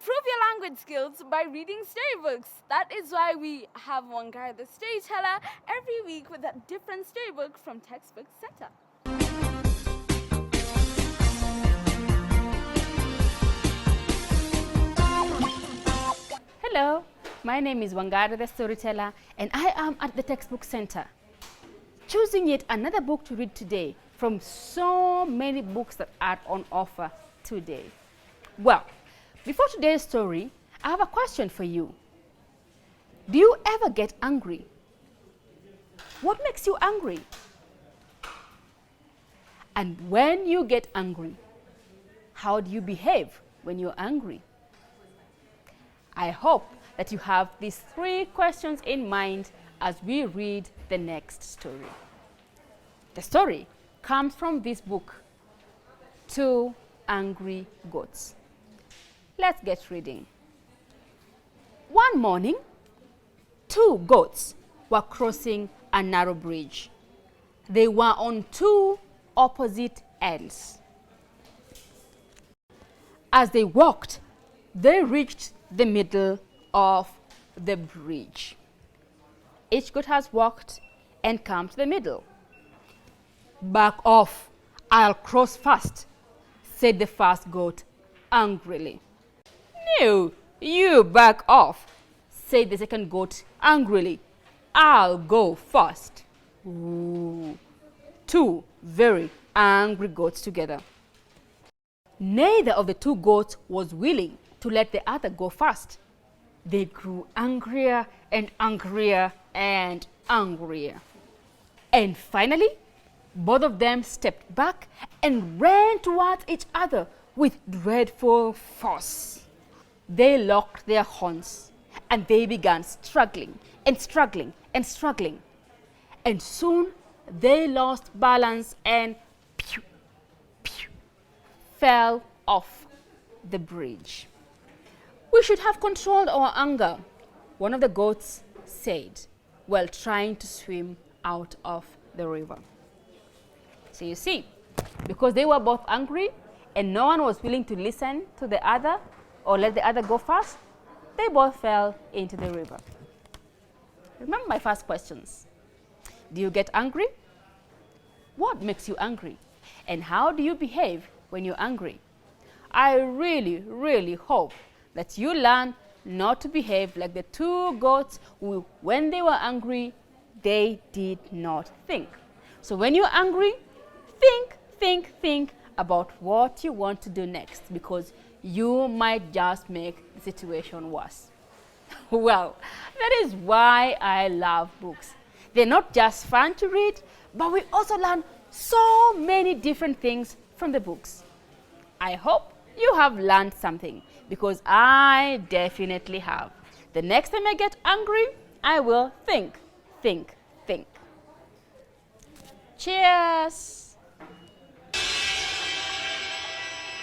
improve your language skills by reading storybooks. That is why we have Wangare The Storyteller every week with a different storybook from Textbook Center. Hello, my name is Wangare The Storyteller and I am at the Textbook Center, choosing yet another book to read today from so many books that are on offer today. Well, before today's story, I have a question for you. Do you ever get angry? What makes you angry? And when you get angry, how do you behave when you're angry? I hope that you have these 3 questions in mind as we read the next story. The story comes from this book, 2 Angry Goats. Let's get reading. One morning, 2 goats were crossing a narrow bridge. They were on 2 opposite ends. As they walked, they reached the middle of the bridge. Each goat has walked and come to the middle. "Back off, I'll cross first," said the first goat angrily. "No, you back off," said the second goat angrily. "I'll go first." Ooh. 2 very angry goats together. Neither of the 2 goats was willing to let the other go first. They grew angrier and angrier and angrier. And finally, both of them stepped back and ran towards each other with dreadful force. They locked their horns and they began struggling and struggling and struggling. And soon they lost balance and pew, pew, fell off the bridge. "We should have controlled our anger," one of the goats said, while trying to swim out of the river. So you see, because they were both angry and no one was willing to listen to the other or let the other go first, they both fell into the river. Remember my first questions. Do you get angry? What makes you angry? And how do you behave when you're angry? I really hope that you learn not to behave like the 2 goats who, when they were angry, they did not think. So when you're angry, think about what you want to do next, because you might just make the situation worse. Well, that is why I love books. They're not just fun to read, but we also learn so many different things from the books. I hope you have learned something, because I definitely have. The next time I get angry, I will think. Cheers!